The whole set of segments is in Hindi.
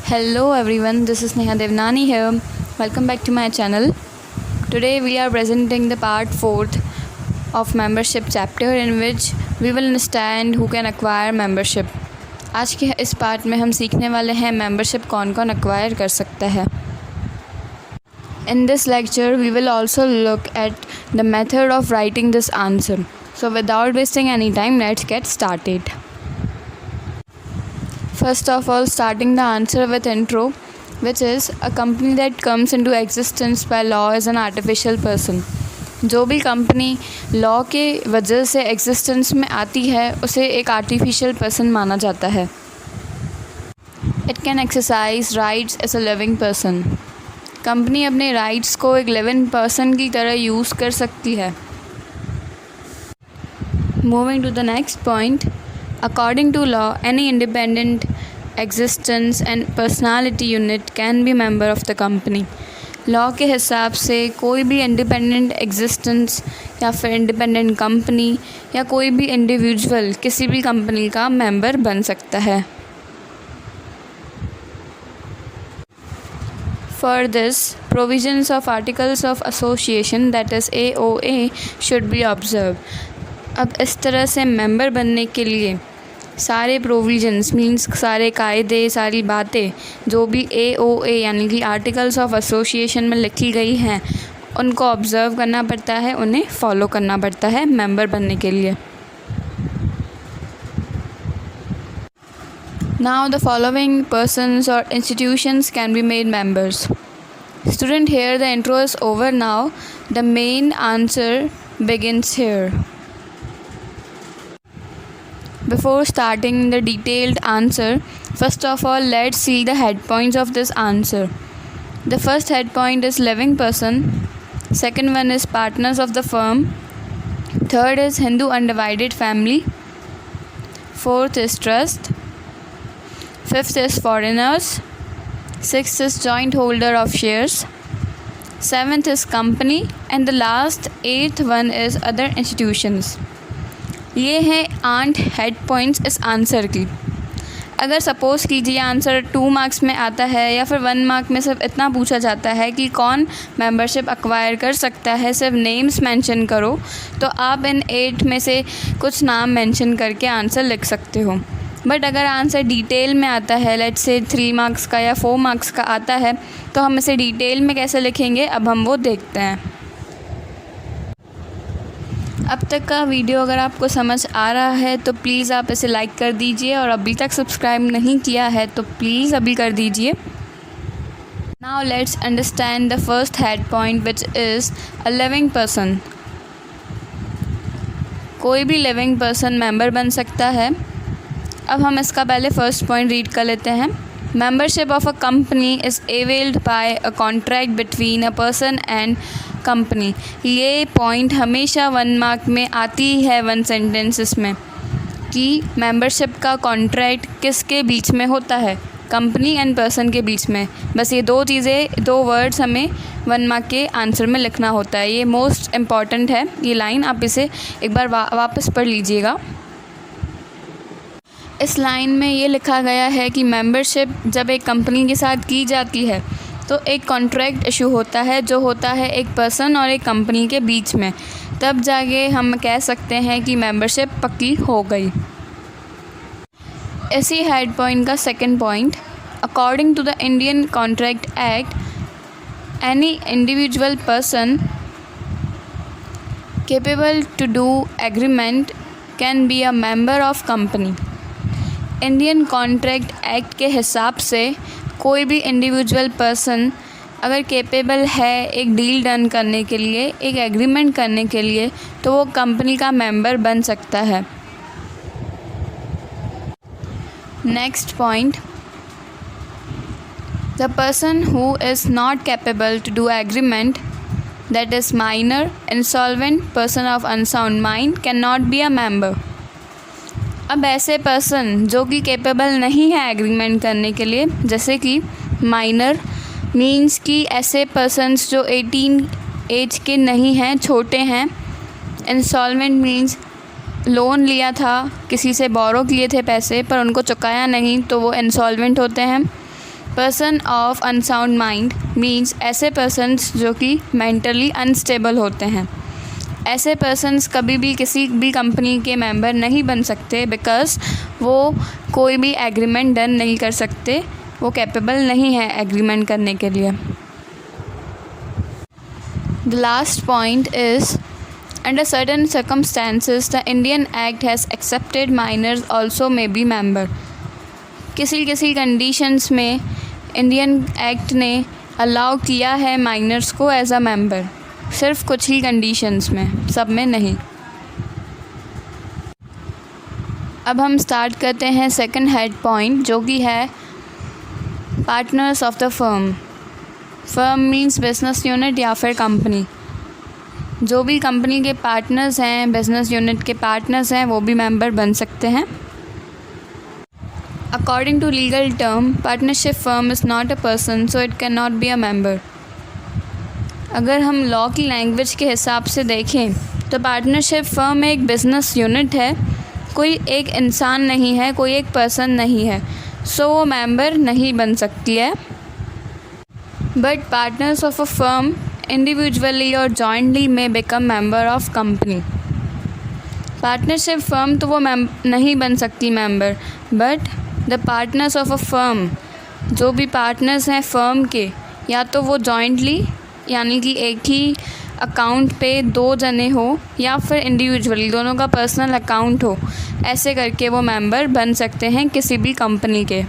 Hello everyone, this is Neha Devnani here. Welcome back to my channel. Today we are presenting the part 4th of membership chapter in which we will understand who can acquire membership. आज के इस पार्ट में हम सीखने वाले हैं membership कौन कौन acquire कर सकता है. In this lecture we will also look at the method of writing this answer. So without wasting any time, let's get started. First of all, starting the answer with intro, which is a company that comes into existence by law is an artificial person. जो भी कंपनी लॉ के वजह से एग्जिस्टेंस में आती है उसे एक आर्टिफिशियल पर्सन माना जाता है. It can exercise rights as a living person. Company अपने राइट्स को एक लिविंग पर्सन की तरह यूज़ कर सकती है. Moving to the next point. According to law, any independent existence and personality unit can be member of the company. Law के हिसाब से कोई भी इंडिपेंडेंट एग्जिस्टेंस या फिर इंडिपेंडेंट कंपनी या कोई भी इंडिविजुअल किसी भी कंपनी का मेंबर बन सकता है. For this, provisions of Articles of Association, that is AOA, should be observed. अब इस तरह से मेंबर बनने के लिए सारे प्रोविजंस मींस सारे कायदे सारी बातें जो भी AOA यानी कि आर्टिकल्स ऑफ एसोसिएशन में लिखी गई हैं उनको ऑब्ज़र्व करना पड़ता है, उन्हें फॉलो करना पड़ता है मेंबर बनने के लिए. Now the following persons or institutions can be made members. Student, here the intro is over now. The main answer begins here. Before starting the detailed answer, first of all let's see the head points of this answer. The first head point is living person, second one is partners of the firm, third is Hindu undivided family, fourth is trust, fifth is foreigners, sixth is joint holder of shares, seventh is company, and the last eighth one is other institutions. ये हैं 8 हेड पॉइंट्स इस आंसर की. अगर सपोज़ कीजिए आंसर 2 मार्क्स में आता है या फिर 1 मार्क में सिर्फ इतना पूछा जाता है कि कौन मेंबरशिप एक्वायर कर सकता है, सिर्फ नेम्स मेंशन करो, तो आप इन 8 में से कुछ नाम मेंशन करके आंसर लिख सकते हो. बट अगर आंसर डिटेल में आता है, लेट्स से 3 मार्क्स का या 4 मार्क्स का आता है, तो हम इसे डिटेल में कैसे लिखेंगे अब हम वो देखते हैं. अब तक का वीडियो अगर आपको समझ आ रहा है तो प्लीज़ आप इसे लाइक कर दीजिए और अभी तक सब्सक्राइब नहीं किया है तो प्लीज़ अभी कर दीजिए. Now let's understand the first head point which is a living person. कोई भी लिविंग पर्सन मेंबर बन सकता है. अब हम इसका पहले फर्स्ट पॉइंट रीड कर लेते हैं. Membership of a company is availed bye a contract between a person and company. ये पॉइंट हमेशा 1 मार्क में आती है 1 सेंटेंसेस में कि मेंबरशिप का कॉन्ट्रैक्ट किसके बीच में होता है, कंपनी एंड पर्सन के बीच में. बस ये 2 चीज़ें 2 वर्ड्स हमें 1 मार्क के आंसर में लिखना होता है. ये मोस्ट इम्पॉर्टेंट है ये लाइन, आप इसे एक बार वापस पढ़ लीजिएगा. इस लाइन में ये लिखा गया है कि मेंबरशिप जब एक कंपनी के साथ की जाती है तो एक कॉन्ट्रैक्ट इशू होता है जो होता है एक पर्सन और एक कंपनी के बीच में, तब जाके हम कह सकते हैं कि मेंबरशिप पक्की हो गई. इसी हेड पॉइंट का second point, according to the Indian contract act, any individual person capable to do agreement can be a member of company. Indian contract act के हिसाब से कोई भी इंडिविजुअल पर्सन अगर केपेबल है एक डील डन करने के लिए, एक एग्रीमेंट करने के लिए, तो वो कंपनी का मेंबर बन सकता है. Next point, the person who is not capable to do agreement, that is minor, insolvent, person of unsound mind, can not be a member. अब ऐसे पर्सन जो कि कैपेबल नहीं है एग्रीमेंट करने के लिए, जैसे कि माइनर मींस कि ऐसे पर्सन्स जो 18 एज के नहीं हैं, छोटे हैं. इंस्टॉलमेंट मींस लोन लिया था, किसी से बोरो किए थे पैसे पर उनको चुकाया नहीं तो वो इंसॉल्वेंट होते हैं. Person of unsound mind means ऐसे पर्सन्स जो कि मेंटली अनस्टेबल होते हैं। ऐसे पर्सन्स कभी भी किसी भी कंपनी के मेंबर नहीं बन सकते बिकॉज़ वो कोई भी एग्रीमेंट डन नहीं कर सकते, वो कैपेबल नहीं है एग्रीमेंट करने के लिए। The last point is under certain circumstances the Indian Act has accepted minors also may be member। किसी कंडीशंस में इंडियन एक्ट ने अलाउ किया है माइनर्स को एज अ मेंबर, सिर्फ कुछ ही कंडीशंस में, सब में नहीं। अब हम स्टार्ट करते हैं सेकंड हेड पॉइंट जो कि है partners of the firm. Firm means business unit या फिर कंपनी। जो भी कंपनी के पार्टनर्स हैं, बिजनेस यूनिट के पार्टनर्स हैं, वो भी मेंबर बन सकते हैं। According to legal term partnership firm is not a person so it can not be a member. अगर हम लॉ की लैंग्वेज के हिसाब से देखें तो पार्टनरशिप फर्म एक बिजनेस यूनिट है, कोई एक इंसान नहीं है, कोई एक पर्सन नहीं है, सो वो मेंबर नहीं बन सकती है। But partners of a firm individually और जॉइंटली में become member of company. Partnership firm तो वो नहीं बन सकती member, but the partners of a firm, जो भी पार्टनर्स हैं फर्म के, या तो वो जॉइंटली यानी कि एक ही अकाउंट पे 2 जने हो या फिर इंडिविजुअली दोनों का पर्सनल अकाउंट हो, ऐसे करके वो मेंबर बन सकते हैं किसी भी कंपनी के।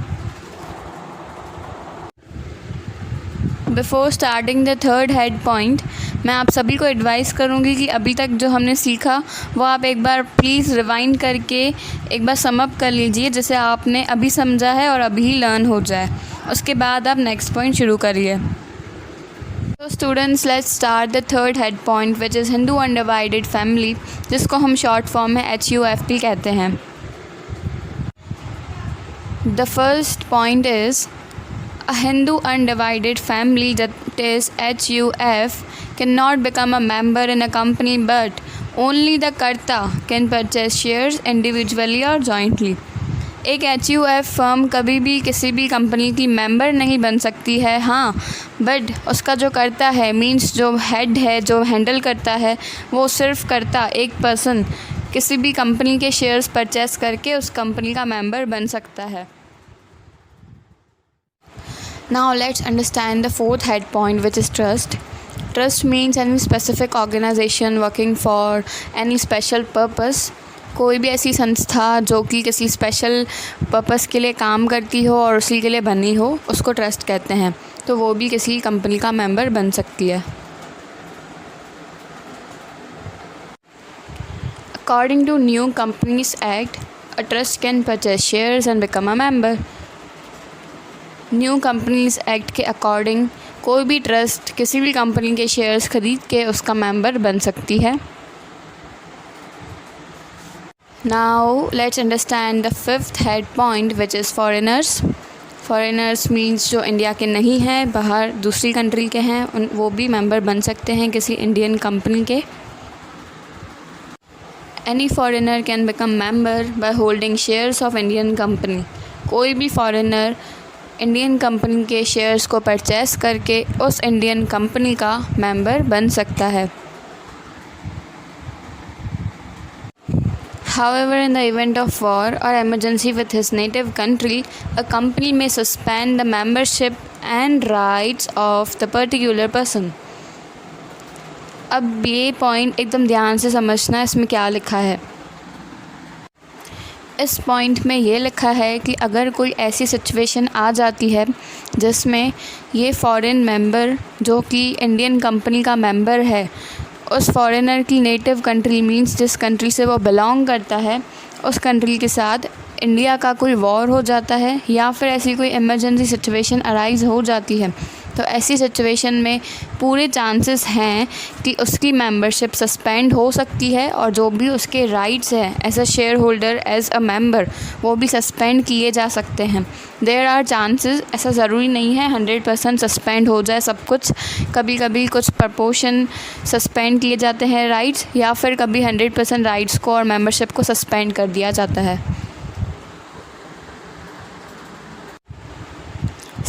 Before starting the third head point मैं आप सभी को एडवाइस करूँगी कि अभी तक जो हमने सीखा वो आप एक बार प्लीज़ रिवाइंड करके एक बार सम अप कर लीजिए, जिसे आपने अभी समझा है और अभी ही लर्न हो जाए। उसके बाद आप नेक्स्ट पॉइंट शुरू करिए। तो students let's start the third head point which is Hindu undivided family, जिसको हम शॉर्ट फॉर्म में HUFP कहते हैं। The first point is a Hindu undivided family, that is HUF, cannot become a member in a company, but only the karta can purchase shares individually or jointly। एक HUF फर्म कभी भी किसी भी कंपनी की मेंबर नहीं बन सकती है, हाँ, बट उसका जो कर्ता है मींस जो हेड है, जो हैंडल करता है, वो सिर्फ कर्ता एक पर्सन किसी भी कंपनी के शेयर्स परचेस करके उस कंपनी का मेंबर बन सकता है। Now let's understand the fourth head point, which is trust. Trust means any specific organization working for any special purpose। कोई भी ऐसी संस्था जो कि किसी स्पेशल पर्पस के लिए काम करती हो और उसी के लिए बनी हो, उसको ट्रस्ट कहते हैं। तो वो भी किसी कंपनी का मेंबर बन सकती है। According to New Companies Act, a trust can purchase shares and become a member। New companies act के अकॉर्डिंग कोई भी ट्रस्ट किसी भी कंपनी के शेयर्स खरीद के उसका मेंबर बन सकती है। Now let's understand the fifth head point which is foreigners. Foreigners means जो इंडिया के नहीं हैं, बाहर दूसरी कंट्री के हैं, वो भी मेंबर बन सकते हैं किसी इंडियन कंपनी के। Any foreigner can become member by holding shares of Indian company. कोई भी फॉरेनर इंडियन कंपनी के शेयर्स को परचेस करके उस इंडियन कंपनी का मेंबर बन सकता है। However, in the event of war or emergency with his native country, a company may suspend the membership and rights of the particular person। अब ये पॉइंट एकदम ध्यान से समझना, इसमें क्या लिखा है। इस पॉइंट में ये लिखा है कि अगर कोई ऐसी सिचुएशन आ जाती है जिसमें ये फॉरेन मेंबर जो कि इंडियन कंपनी का मेंबर है, उस फॉरेनर की नेटिव कंट्री मींस जिस कंट्री से वो बिलोंग करता है, उस कंट्री के साथ इंडिया का कोई वॉर हो जाता है या फिर ऐसी कोई इमरजेंसी सिचुएशन अराइज़ हो जाती है, तो ऐसी सिचुएशन में पूरे चांसेस हैं कि उसकी मेंबरशिप सस्पेंड हो सकती है और जो भी उसके राइट्स हैं as a shareholder, as a member, वो भी सस्पेंड किए जा सकते हैं। देयर आर चांसेस, ऐसा ज़रूरी नहीं है 100% सस्पेंड हो जाए सब कुछ। कभी कभी कुछ प्रपोर्शन सस्पेंड किए जाते हैं राइट्स, या फिर कभी 100% राइट्स को और मेंबरशिप को सस्पेंड कर दिया जाता है।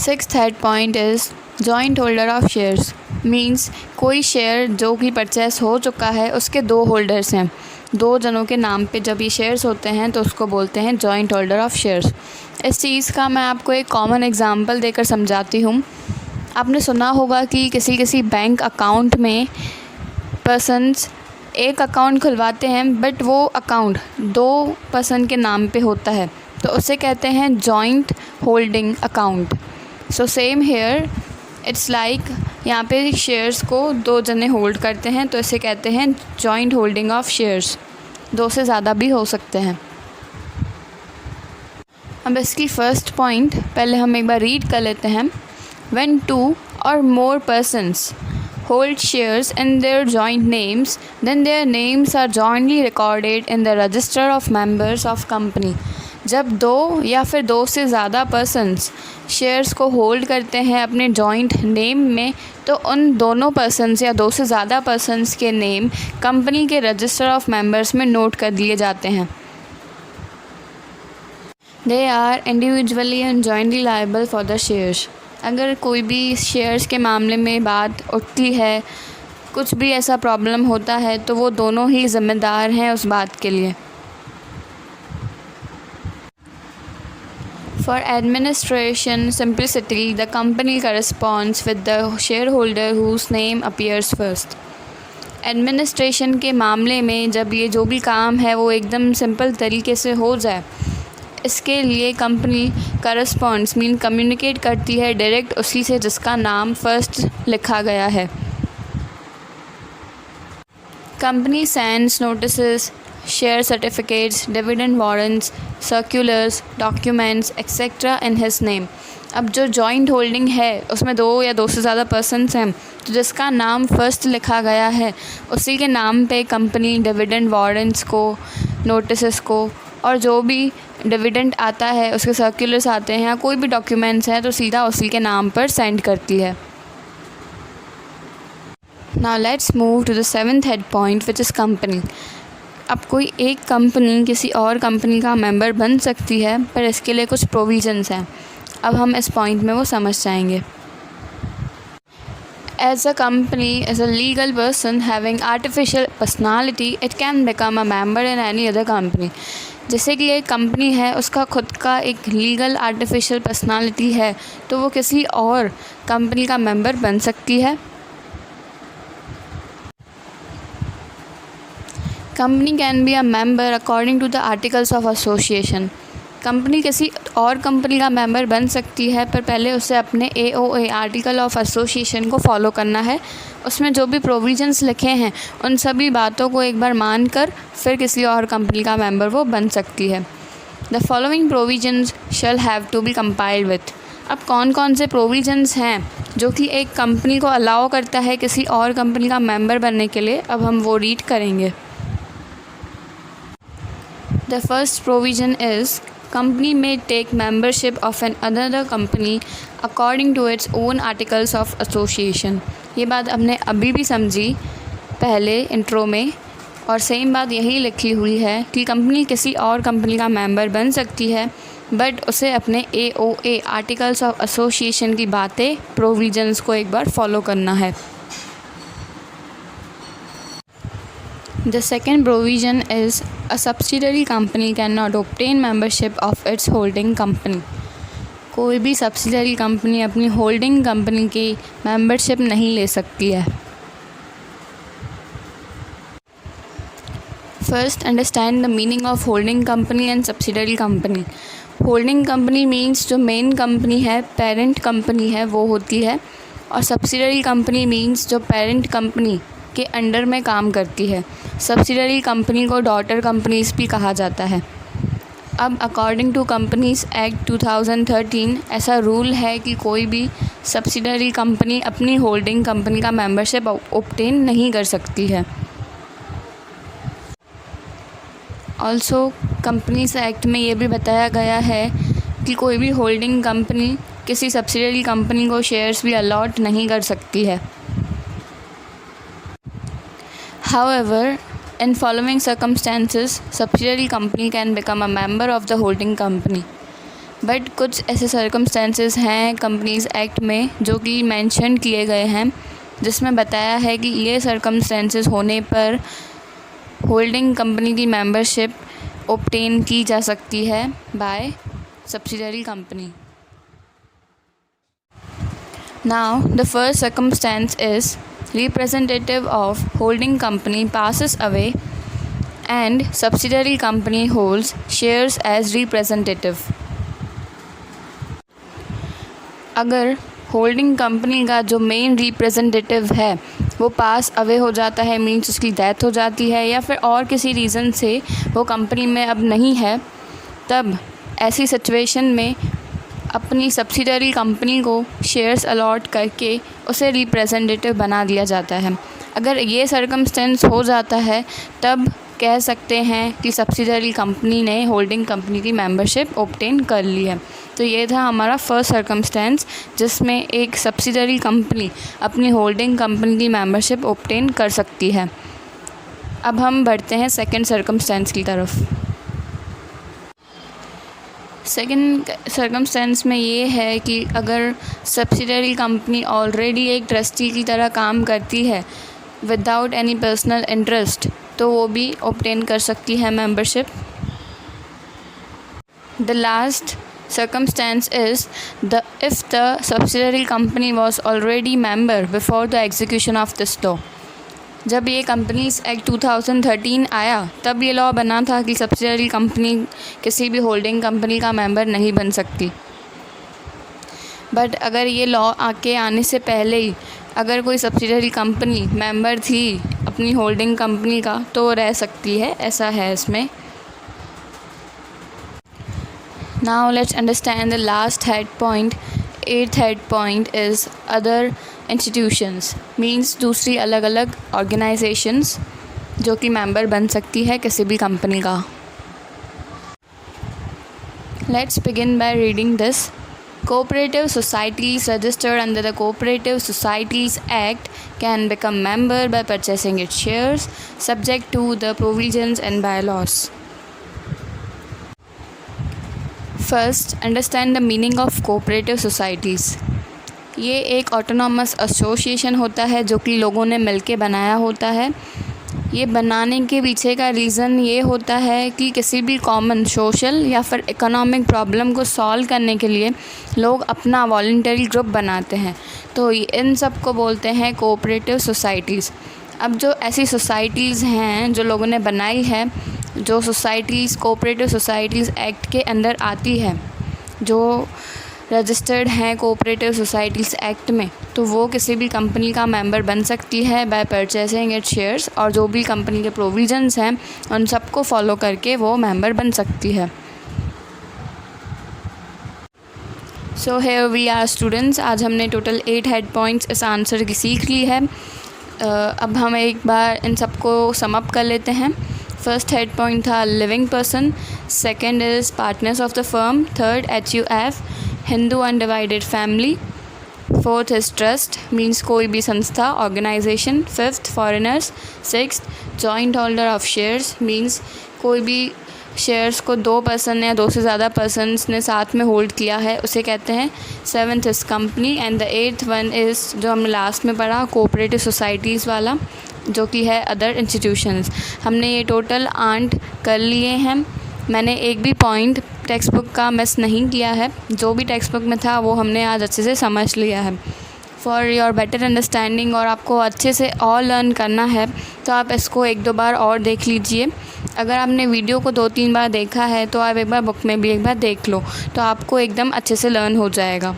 Sixth head point is joint holder of shares means कोई शेयर जो कि परचेस हो चुका है उसके दो होल्डर्स हैं, दो जनों के नाम पे जब ये शेयर्स होते हैं तो उसको बोलते हैं जॉइंट होल्डर ऑफ शेयर्स। इस चीज़ का मैं आपको एक कॉमन एग्जांपल देकर समझाती हूँ। आपने सुना होगा कि किसी बैंक अकाउंट में पर्सन्स एक अकाउंट खुलवाते हैं बट वो अकाउंट दो पर्सन के नाम पे होता है, तो उसे कहते हैं joint holding account. So same here it's like यहाँ पे शेयर्स को दो जने होल्ड करते हैं तो इसे कहते हैं जॉइंट होल्डिंग ऑफ शेयर्स। दो से ज़्यादा भी हो सकते हैं। अब इसकी फर्स्ट पॉइंट पहले हम एक बार रीड कर लेते हैं। व्हेन टू और मोर persons hold shares in their joint names, then their names are jointly recorded in the register of members of company। जब दो या फिर दो से ज़्यादा पर्सन्स शेयर्स को होल्ड करते हैं अपने जॉइंट नेम में, तो उन दोनों पर्सन्स या दो से ज़्यादा पर्सन्स के नेम कंपनी के रजिस्टर ऑफ मेंबर्स में नोट कर दिए जाते हैं। They are individually and jointly liable for the shares. अगर कोई भी शेयर्स के मामले में बात उठती है, कुछ भी ऐसा प्रॉब्लम होता है, तो वो दोनों ही ज़िम्मेदार हैं उस बात के लिए। For administration simplicity, the company corresponds with the shareholder whose name appears first। Administration के मामले में जब ये जो भी काम है वो एकदम सिंपल तरीके से हो जाए, इसके लिए कंपनी करस्पॉन्ड्स मीन कम्युनिकेट करती है डायरेक्ट उसी से जिसका नाम फर्स्ट लिखा गया है। Company sends notices, share certificates, dividend warrants, circulars, documents etcetera in his name. अब जो जॉइंट होल्डिंग है उसमें दो या दो से ज़्यादा पर्सन्स हैं, तो जिसका नाम फर्स्ट लिखा गया है उसी के नाम पे कंपनी डिविडेंड वारंट्स को, नोटिसेस को और जो भी डिविडेंड आता है उसके सर्कुलर्स आते हैं या कोई भी डॉक्यूमेंट्स हैं तो सीधा उसी के नाम पर सेंड करती है। Now let's move to the seventh head point which is company. अब कोई एक कंपनी किसी और कंपनी का मेंबर बन सकती है, पर इसके लिए कुछ प्रोविजंस हैं। अब हम इस पॉइंट में वो समझ जाएंगे। As a company is a legal person having artificial personality, it can become a member in any other company। जैसे कि एक कंपनी है, उसका खुद का एक लीगल आर्टिफिशियल पर्सनालिटी है, तो वो किसी और कंपनी का मेंबर बन सकती है। Company can be a member according to the articles of association. Company किसी और कंपनी का मेंबर बन सकती है, पर पहले उसे अपने AOA आर्टिकल ऑफ एसोसिएशन को फॉलो करना है। उसमें जो भी प्रोविजंस लिखे हैं उन सभी बातों को एक बार मानकर फिर किसी और कंपनी का मेंबर वो बन सकती है। The following provisions shall have to be compiled with. अब कौन कौन से प्रोविजंस हैं जो कि एक कंपनी को अलाउ करता है किसी और कंपनी का मेंबर बनने के लिए, अब हम वो रीड करेंगे। The first provision is company may take membership of an another company according to its own articles of association। ये बात हमने अभी भी समझी पहले इंट्रो में, और सेम बात यही लिखी हुई है कि कंपनी किसी और कंपनी का मेंबर बन सकती है, बट उसे अपने AOA आर्टिकल्स ऑफ एसोसिएशन की बातें, प्रोविजंस को एक बार फॉलो करना है। The second provision is a subsidiary company cannot obtain membership of its holding company। कोई भी सब्सिडरी कंपनी अपनी होल्डिंग कंपनी की मेंबरशिप नहीं ले सकती है। First understand the meaning of holding company and subsidiary company. Holding company means जो मेन कंपनी है, पेरेंट कंपनी है, वो होती है, और सब्सिडरी कंपनी मीन्स जो पेरेंट कंपनी के अंडर में काम करती है। सब्सिडरी कंपनी को डॉटर कंपनीज भी कहा जाता है। अब अकॉर्डिंग टू कंपनीज एक्ट 2013 ऐसा रूल है कि कोई भी सब्सिडरी कंपनी अपनी होल्डिंग कंपनी का मेंबरशिप ऑब्टेन नहीं कर सकती है। ऑल्सो कंपनीज एक्ट में ये भी बताया गया है कि कोई भी होल्डिंग कंपनी किसी सब्सिडरी कंपनी को शेयर्स भी अलॉट नहीं कर सकती है। However, in following circumstances, subsidiary company can become a member of the holding company। But कुछ ऐसे सर्कमस्टेंसेस हैं कंपनीज़ एक्ट में जो कि मेंशन किए गए हैं, जिसमें बताया है कि ये सर्कमस्टेंसेस होने पर होल्डिंग कंपनी की मेंबरशिप ऑब्टेन की जा सकती है by subsidiary company. Now, the first circumstance is representative of holding company passes away and subsidiary company holds shares as representative. अगर होल्डिंग कंपनी का जो मेन रिप्रेजेंटेटिव है वो पास अवे हो जाता है, मीन्स उसकी डेथ हो जाती है या फिर और किसी रीज़न से वो कंपनी में अब नहीं है, तब ऐसी सिचुएशन में अपनी सब्सिडरी कंपनी को शेयर्स अलॉट करके उसे रिप्रेजेंटेटिव बना दिया जाता है। अगर ये सर्कमस्टेंस हो जाता है तब कह सकते हैं कि सब्सिडरी कंपनी ने होल्डिंग कंपनी की मेंबरशिप ऑब्टेन कर ली है। तो ये था हमारा फर्स्ट सर्कमस्टेंस जिसमें एक सब्सिडरी कंपनी अपनी होल्डिंग कंपनी की मेंबरशिप ऑब्टेन कर सकती है। अब हम बढ़ते हैं सेकंड सर्कमस्टेंस की तरफ। सेकंड सर्कमस्टेंस में ये है कि अगर सब्सिडरी कंपनी ऑलरेडी एक ट्रस्टी की तरह काम करती है विदाउट एनी पर्सनल इंटरेस्ट, तो वो भी ऑब्टेन कर सकती है membership. The last circumstance is if the subsidiary company was already member before the execution of this law. जब ये कंपनीज एक्ट 2013 आया तब ये लॉ बना था कि सब्सिडरी कंपनी किसी भी होल्डिंग कंपनी का मेंबर नहीं बन सकती। बट अगर ये लॉ आने से पहले ही अगर कोई सब्सिडरी कंपनी मेंबर थी अपनी होल्डिंग कंपनी का तो वो रह सकती है, ऐसा है इसमें। Now let's understand the last head point. Eighth head point is other institutions, means दूसरी अलग अलग organizations जो कि मेंबर बन सकती है किसी भी कंपनी का। Let's begin by reading this. Cooperative societies registered under the Cooperative Societies Act can become member by purchasing its shares subject to the provisions and bylaws. First, understand the meaning of cooperative societies. ये एक ऑटोनॉमस एसोसिएशन होता है जो कि लोगों ने मिलके बनाया होता है। ये बनाने के पीछे का रीज़न ये होता है कि किसी भी कॉमन सोशल या फिर इकोनॉमिक प्रॉब्लम को सॉल्व करने के लिए लोग अपना वॉलंटरी ग्रुप बनाते हैं, तो इन सब को बोलते हैं कोऑपरेटिव सोसाइटीज़। अब जो ऐसी सोसाइटीज़ हैं जो लोगों ने बनाई है, जो सोसाइटीज़ कोऑपरेटिव सोसाइटीज़ एक्ट के अंदर आती है, जो रजिस्टर्ड हैं कोऑपरेटिव सोसाइटीज़ एक्ट में, तो वो किसी भी कंपनी का मेंबर बन सकती है बाय परचेसिंग इट शेयर्स, और जो भी कंपनी के प्रोविजंस हैं उन सबको फॉलो करके वो मेंबर बन सकती है। So here we are students, आज हमने टोटल 8 हेड पॉइंट्स इस आंसर की सीख ली है। अब हम एक बार इन सबको सम अप कर लेते हैं। फर्स्ट हेड पॉइंट था living person, second is partners of the firm, third HUF Hindu undivided family, fourth is trust means कोई भी संस्था organisation, fifth foreigners, sixth joint holder of shares means कोई भी शेयर्स को 2 पर्सन या 2 से ज़्यादा पर्सनस ने साथ में होल्ड किया है उसे कहते हैं, seventh is company, and the 8th one is जो हमने लास्ट में पढ़ा कोऑपरेटिव सोसाइटीज़ वाला जो कि है अदर इंस्टीट्यूशंस। हमने ये टोटल 8 कर लिए हैं। मैंने एक भी पॉइंट टेक्स्ट बुक का मिस नहीं किया है, जो भी टेक्स्ट बुक में था वो हमने आज अच्छे से समझ लिया है। फॉर योर बेटर अंडरस्टैंडिंग, और आपको अच्छे से और लर्न करना है तो आप इसको 1-2 बार और देख लीजिए। अगर आपने वीडियो को 2-3 बार देखा है तो आप एक बार बुक में भी एक बार देख लो, तो आपको एकदम अच्छे से लर्न हो जाएगा।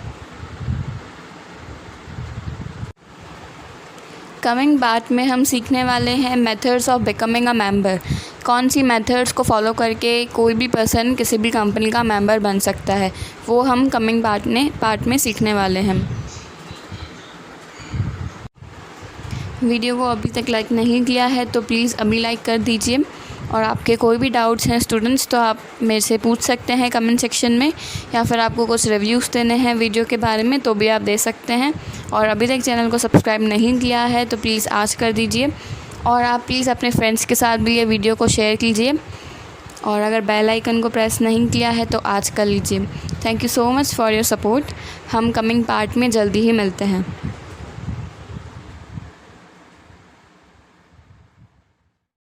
कमिंग पार्ट में हम सीखने वाले हैं methods of becoming a member. कौन सी मेथड्स को फॉलो करके कोई भी पर्सन किसी भी कंपनी का मेंबर बन सकता है, वो हम कमिंग पार्ट में सीखने वाले हैं। वीडियो को अभी तक लाइक नहीं किया है तो प्लीज़ अभी लाइक कर दीजिए, और आपके कोई भी डाउट्स हैं स्टूडेंट्स तो आप मेरे से पूछ सकते हैं कमेंट सेक्शन में, या फिर आपको कुछ रिव्यूज़ देने हैं वीडियो के बारे में तो भी आप दे सकते हैं। और अभी तक चैनल को सब्सक्राइब नहीं किया है तो प्लीज़ आज कर दीजिए, और आप प्लीज़ अपने फ्रेंड्स के साथ भी ये वीडियो को शेयर कीजिए। और अगर बेल आइकन को प्रेस नहीं किया है तो आज कर लीजिए। Thank you so much for your support. हम कमिंग पार्ट में जल्दी ही मिलते हैं।